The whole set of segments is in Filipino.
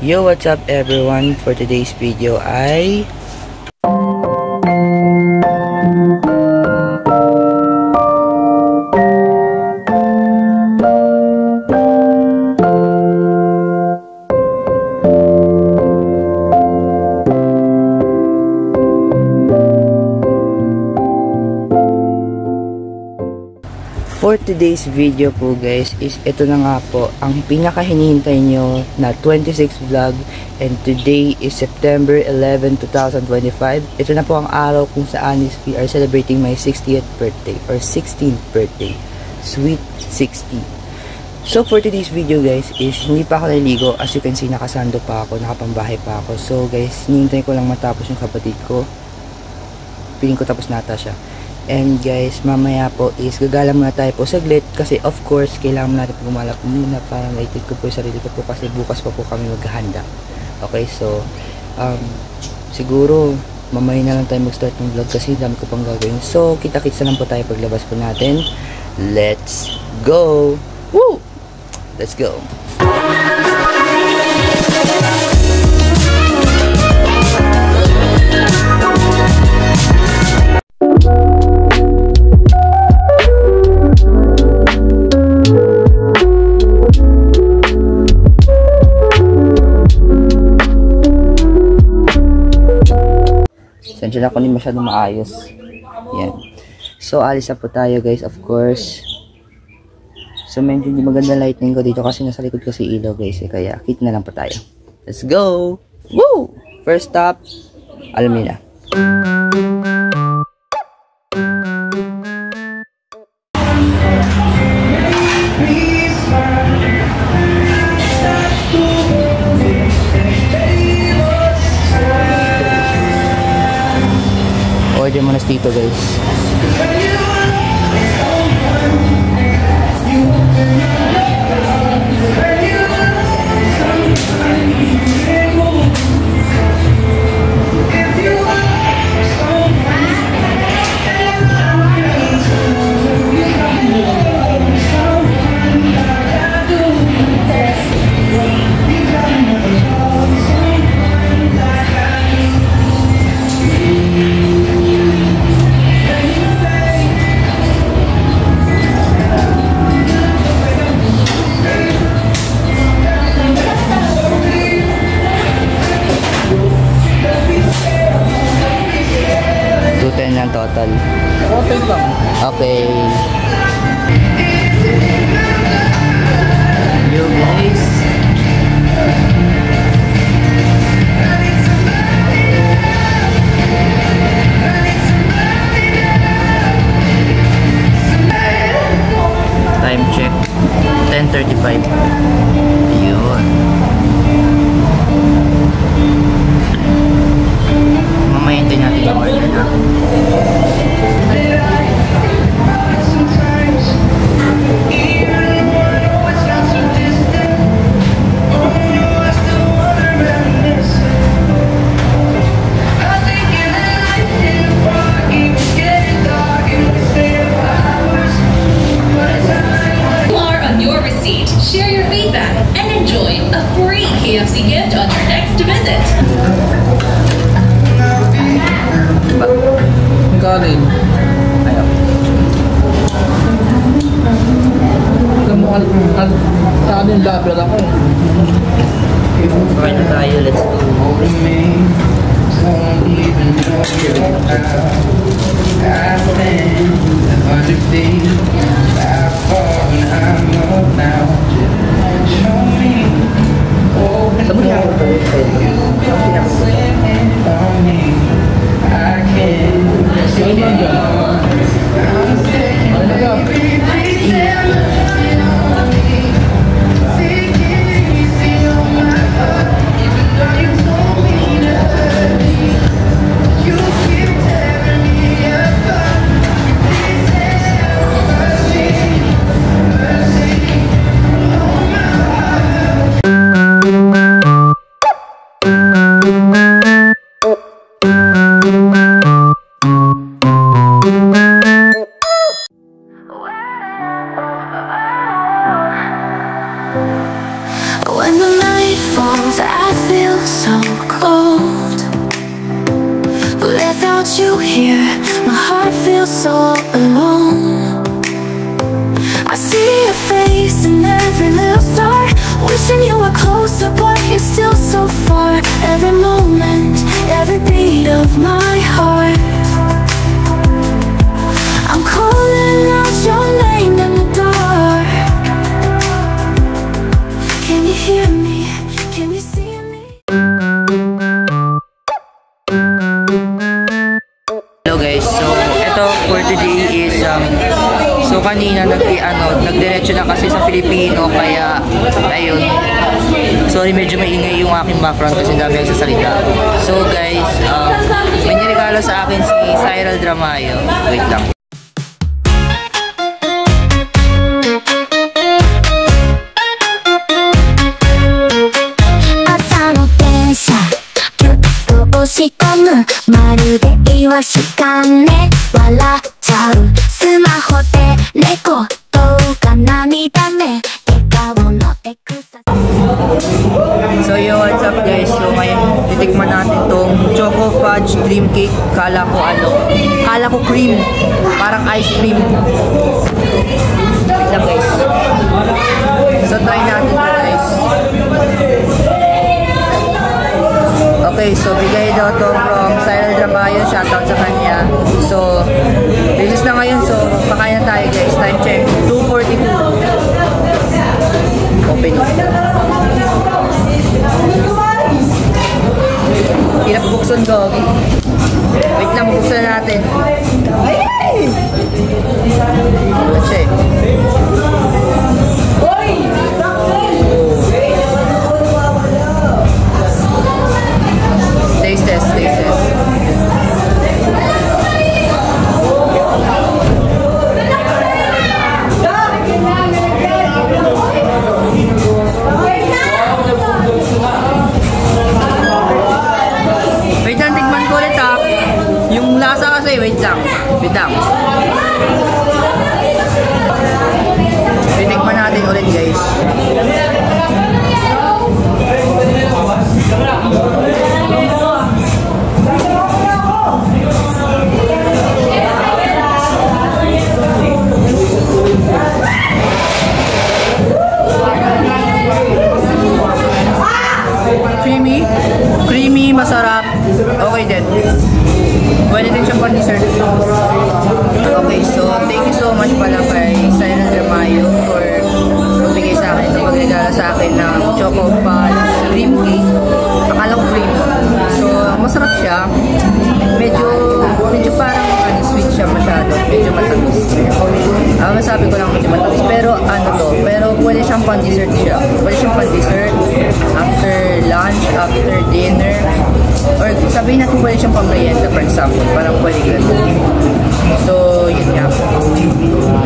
Yo, what's up everyone? For today's video ay for today's video po guys is ito na nga po ang pinaka hinihintay nyo na 26 vlog, and today is September 11, 2025. Ito na po ang araw kung saan we are celebrating my 60th birthday or 16th birthday, sweet 60. So for today's video guys is hindi pa ako naliligo. As you can see, nakasando pa ako, nakapambahay pa ako. So guys, hinihintay ko lang matapos yung kapatid ko. Piling ko tapos nata siya. And guys, mamaya po is gagala muna tayo po saglit kasi of course kailangan natin gumala po muna para naitid ko po yung sarili ko po kasi bukas pa po kami maghahanda. Okay, so siguro mamaya na lang tayo mag-start ng vlog kasi dami ko pang gagawin. So kita-kits na lang po tayo paglabas po natin. Let's go! Woo! Let's go! Sensya na ako, hindi masyadong maayos. Yan. So, alis na po tayo guys, of course. So, medyo hindi maganda lighting ko dito kasi nasa likod ko si ilaw guys. Kaya, kit na lang po tayo. Let's go! Woo! First stop, Almina. Order muna dito guys. Total. Okay lang. Okay. Yo guys. Time check. 10:35. Yun. Mamayin natin yung order natin. Share your feedback and enjoy a free KFC gift on your next visit. Kanin. Ayaw. Kanin laber ako. Kain na tayo, let's go. feel so cold. Without you here, my heart feels so alone. I see your face in every little star, wishing you were closer, but you're still so far. Every moment, every beat of my heart, I'm calling out your name in the dark. Can you hear me? Can you see me? Hello guys, so ito for today is so kanina nagdiretso na kasi sa Filipino, kaya ayun, sorry medyo maingay yung aking background kasi dami nagsasalita. So guys, may niregalo sa akin si Cyril Dramayo. Wait lang. So yo, what's up guys? So ngayon titikman natin tong Choco Fudge Dream Cake. Kala ko cream, parang ice cream. Wait lang guys. So try natin to guys. Okay, so bigay daw to from Cyril Dramayo. Shoutout sa kanya. So release na ngayon, so pakain na tayo guys. Time check 2:42. Open. Hirap buksan ko. Wait lang, buksan na natin. Let's check. Taste test. Wait lang. Titikman natin ulit guys. Creamy, masarap. Okay din. Pwede din siyang pan-dessert. Okay, so thank you so much pala kay Cyril Dramayo for magbigay sa akin, magregalo sa akin ng Choco Fudge Dream Cake. Akala ko cream. So masarap siya. Medyo parang sweet siya masyado. Medyo matamis. Masabi ko lang medyo matamis. Pero pwede siyang pan-dessert siya. Pwede siyang pan-dessert after lunch, after dinner. Or sabihin natin pwede siyang pang-merienda, for example. Parang pwede ganun. So, yun nga.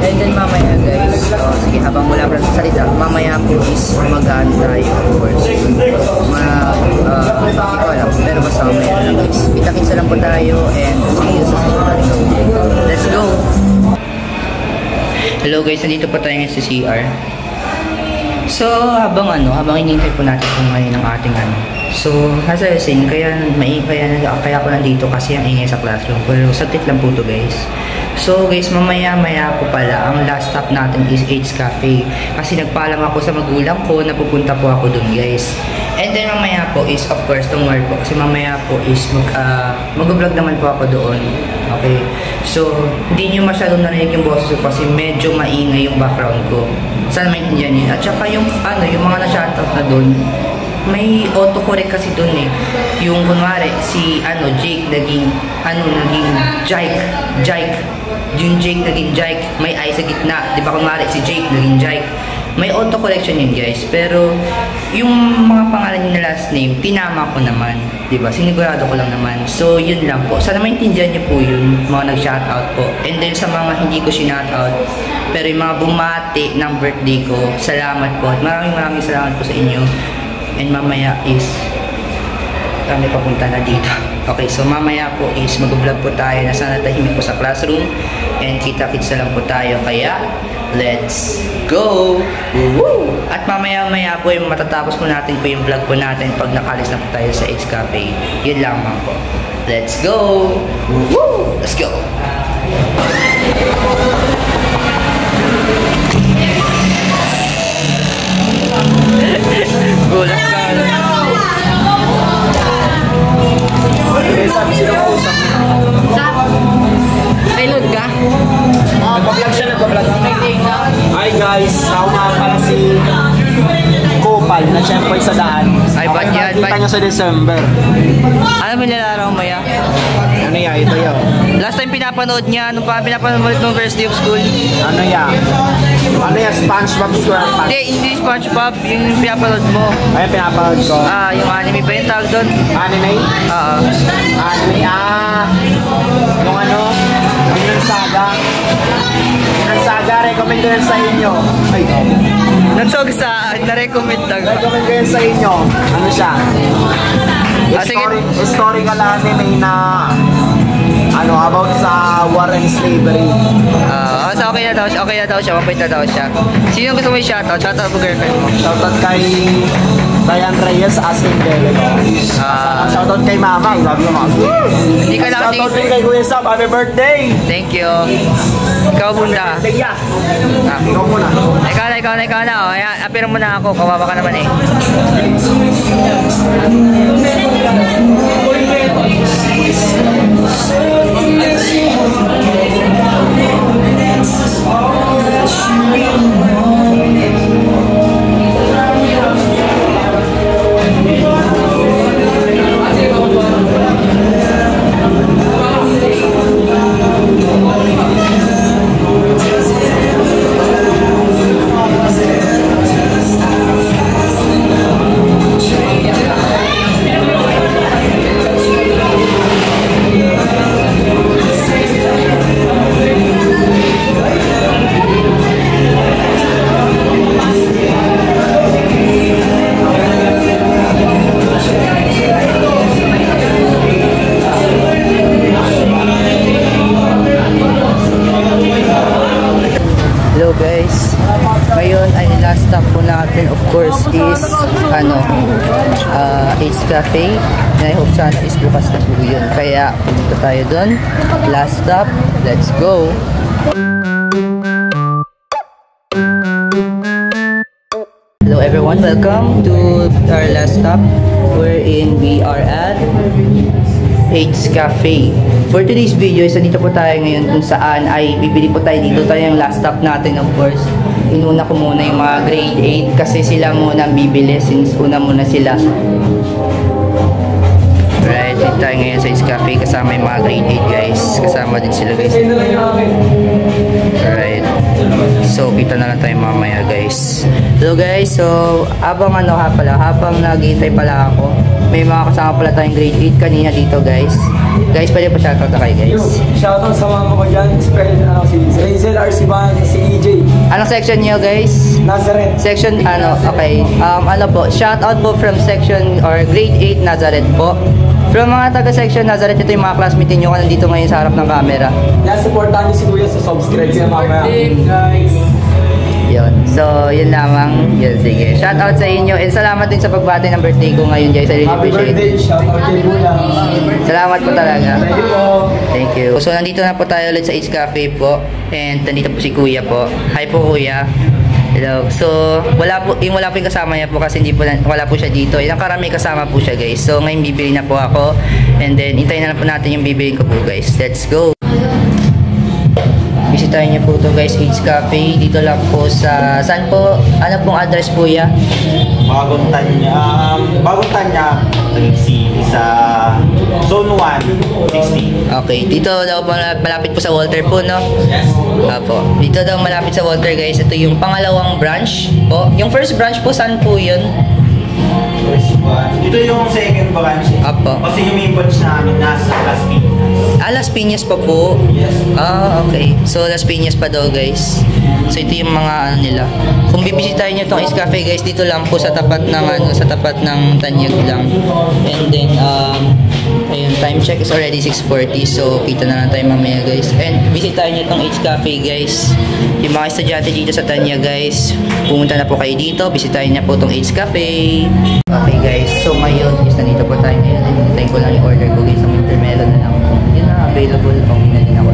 And then mamaya guys, sige, habang wala pa sa salita, mamaya po is mag-ano tayo, of course. Hindi ko alam, pero basta mamaya lang guys. Kita-kitsa lang po tayo and see you sa susunod. Let's go! Hello guys, nandito po tayo ngayon sa CR. So, habang hinihintay po natin kung ngayon ang ating So, nasa scene, kaya ako nandito kasi ang ingay sa classroom. Pero saglit lang po to guys. So guys, maya po pala, ang last stop natin is H Cafe. Kasi nagpaalam ako sa magulang ko na pupunta po ako dun guys. And then mamaya po is, of course, tomorrow po. Kasi mamaya po is mag-vlog naman po ako doon. Okay? So, hindi nyo masyadong narinig yung boses ko kasi medyo maingay yung background ko. Sana maintindihan nyo. At saka yung mga na-shoutout na doon, may autocorrect kasi dun eh. Yung kunwari, si Jake naging Jake. Yung Jake naging Jake. May I sa gitna. Di ba kunwari, si Jake naging Jake. May autocorrection yun guys. Pero, yung mga pangalan niya na last name, tinama ko naman. Di ba? Sinigurado ko lang naman. So, yun lang po. Sana maintindihan niyo po yun, mga nag-shoutout po. And then, sa mga hindi ko sinoutout, pero yung mga bumati ng birthday ko, salamat po. At maraming salamat po sa inyo. And mamaya is kami papunta na dito. Okay, so mamaya po is mag-vlog po tayo na sana tahimik po sa classroom and kita-kitsa lang po tayo. Kaya let's go! Woo! At mamaya-maya po yung matatapos po natin po yung vlog po natin pag nakalis na po tayo sa H Cafe. Yun lamang po. Let's go! Woo! Let's go! Gulat ka. May load ka? Nagpa-vlog siya, nagpa-vlog. Hi guys, ako nga pala si Kopal na siyempre sa daan. Ay, ba't yan? Kita nyo sa December. Ano may nilalaro mo ya? Ano yan? Ito yun. Last time pinapanood niya, nung pinapanood mo ulit nung first day of school. Ano yan? Ano yan? SpongeBob SquarePants. Hindi SpongeBob, yung pinapanood mo. Ay, pinapanood ko. Yung anime ba yung tawag doon? Anime? Oo. Anime? Yung ano? Yung Saga. Yung Saga, recommend ko yan sa inyo. Ay, Nagsog sa na-recommend lang. recommend ko yan sa inyo. Ano siya? Sige. Historical anime na ano, about sa war and slavery. So okay na daw siya, mabait na daw siya. Sino gusto mo yung shoutout? Shoutout mo girlfriend mo. Shoutout kay Diane Reyes as in shoutout kay Mama, love you Mama. Hindi ka lang Shoutout din kay Kuya Sam, happy birthday! Thank you. Ikaw muna. Leia! Ikaw muna. Ikaw na. Oh. Apir mo na ako, kawawa ka naman eh. Hello guys, ngayon ay last stop po natin of course is H Cafe, and I hope sana is bukas na po yun, kaya pumunta tayo dun. Last stop, let's go! Hello everyone, welcome to our last stop wherein we are at H Cafe. For today's video, dito po tayo ngayon kung saan ay bibili po tayo dito. Tayo yung last stop natin of course. Inuna ko muna yung mga grade 8 kasi sila muna ang bibili since una muna sila. Right, dito tayo ngayon sa H Cafe kasama yung mga grade 8 guys. Kasama din sila guys. Alright. So, kita na lang tayo mamaya guys. Hello guys, so habang habang naghihintay pala ako, may mga kasama pala tayong grade 8 kanina dito guys. Guys, pwede pa shoutout na kayo guys. Shoutout sa mga ko dyan, si Razel, Arciban, si EJ. Anong section niyo guys? Nazareth. Section, okay. Shoutout po from section or grade 8 Nazareth po. From mga taga-section Nazareth, ito yung mga classmate niyo kung nandito ngayon sa harap ng camera. Yan, supportahan niyo si Kuya sa subscribe niya mamaya. Guys. Yun. So, yun lamang. Yun, sige. Shoutout sa inyo and salamat din sa pagbati ng birthday ko ngayon guys. I really appreciate it. Happy birthday. Shoutout kay Kuya. Salamat po talaga. Thank you po. Thank you. So, nandito na po tayo ulit sa H Cafe po. And nandito po si Kuya po. Hi po Kuya. Hello. So, wala po yung kasama niya po kasi wala po siya dito. Ilang karami kasama po siya guys. So, ngayon bibili na po ako. And then, hintayin na lang po natin yung bibiliin ko po guys. Let's go! Bisitahin niyo po to guys, H Cafe. Dito lang po sa, saan po? Ano pong address po ya? Bagong Tanya, sa Zone 1, 60. Okay, dito daw malapit po sa Walter po, no? Apo. Dito daw malapit sa Walter guys. Ito yung pangalawang branch po. Yung first branch po, saan po yun? Ito yung second branch. Apo. Kasi yung main branch namin nasa Las Piñas. Las Piñas pa po? Yes. Okay. So, Las Piñas pa daw guys. So, ito yung mga ano nila. Kung bibisitahin nyo itong H Cafe guys, dito lang po sa tapat ng Tanyag lang. And then, Ayun, time check is already 6:40. So, kita na lang tayo mamaya guys. And visitahin nyo itong H Cafe guys. Yung mga estudyante dito sa Tanya guys, pumunta na po kayo dito. Visitahin niya po itong H Cafe. Okay guys, so ngayon is nandito po tayo ngayon. Hintayin ko lang yung order ko guys. Ang wintermelon na lang. Yun na, available. Pangina din ako.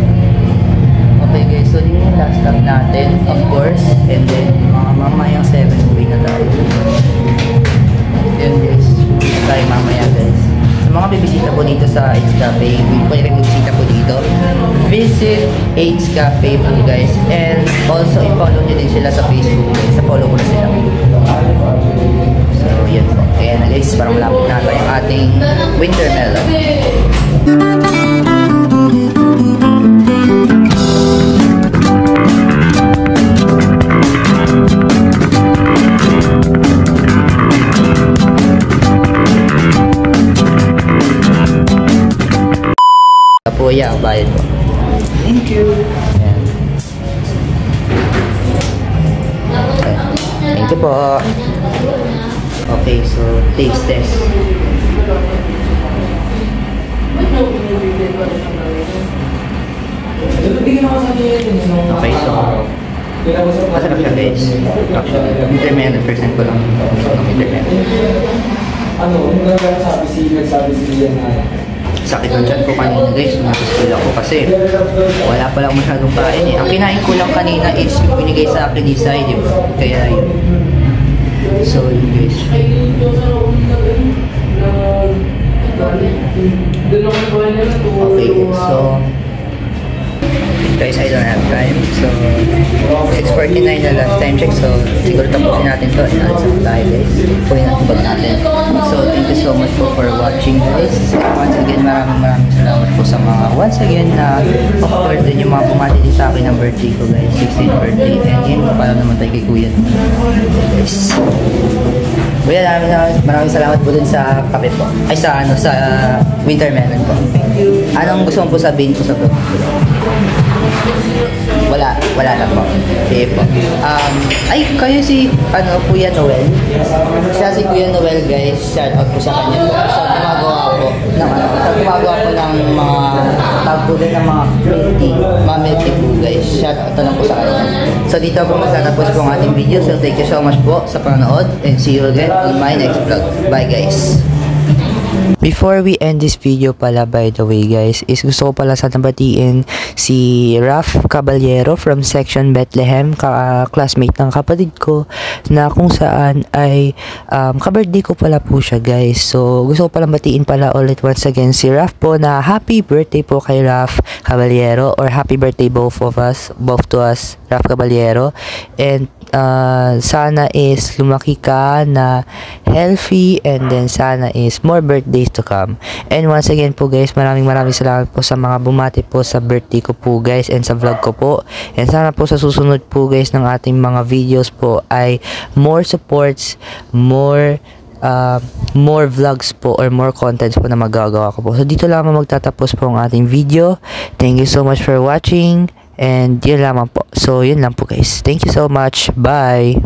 Okay guys, so yun yung last stop natin, of course. And then, mga mamayang 7 uwi na tayo. Yun guys, tayo mamaya guys. Sa mga bibisita po dito sa H Cafe, pwede rin bibisita po dito. Visit H Cafe po guys. And also, i-follow nyo din sila sa Facebook guys. Sa-follow ko na sila. So, yun po. Kaya na guys, parang malapit na tayo yung ating wintermelon. Po yan, bayad po. Thank you. Ayan. Okay. Thank you po. Okay, so taste test. Okay, so masarap siya guys. Actually, intermittent percent ko lang. Ano, nagsabi si Ian na sakit ang chan ko kanina guys, nag-school ako kasi wala pa lang masyadong kain eh. Ang kinain ko lang kanina is yung binigay sa akin ni Sai, di ba? Kaya yun. So yun guys. Okay, so guys, I don't have time. So 6:49 na last time check. So siguro tapusin natin to. Alis na tayo guys. Punin natin bag natin. So thank you so much po for watching guys. Once again, maraming salamat po sa mga once again na of course din yung mga bumati din sa akin ng birthday ko guys. 16th birthday. And yun, para naman tayo kay Kuya. Guys. Kuya, maraming salamat po dun sa kape po. Ay sa ano, sa wintermelon po. Thank you. Anong gusto mo po sabihin ko sa vlog? Wala na po. Okay po. Ay, kayo si, Kuya Noel. Siya si Kuya Noel guys. Shout out po sa kanya po. Sa gumagawa po ng mga tagpulan ng mga milk tea po guys. Shout out lang po sa kanya. So dito po matatapos po ang ating video. So thank you so much po sa panonood. And see you again in my next vlog. Bye guys. Before we end this video pala, by the way guys, is gusto ko pala sana batiin si Raf Caballero from Section Bethlehem, classmate ng kapatid ko, na kung saan ay ka-birthday ko pala po siya guys. So gusto ko pala batiin pala ulit once again si Raf po, na happy birthday po kay Raf Caballero, or happy birthday both to us Raf Caballero. And sana is lumaki ka na healthy, and then sana is more birthdays to come. And once again po guys, maraming salamat po sa mga bumati po sa birthday ko po guys, and sa vlog ko po. And sana po sa susunod po guys ng ating mga videos po ay more supports, more vlogs po, or more contents po na magagawa ko po. So dito lamang magtatapos po ang ating video. Thank you so much for watching. And yun lamang po. So yun lang po guys. Thank you so much. Bye!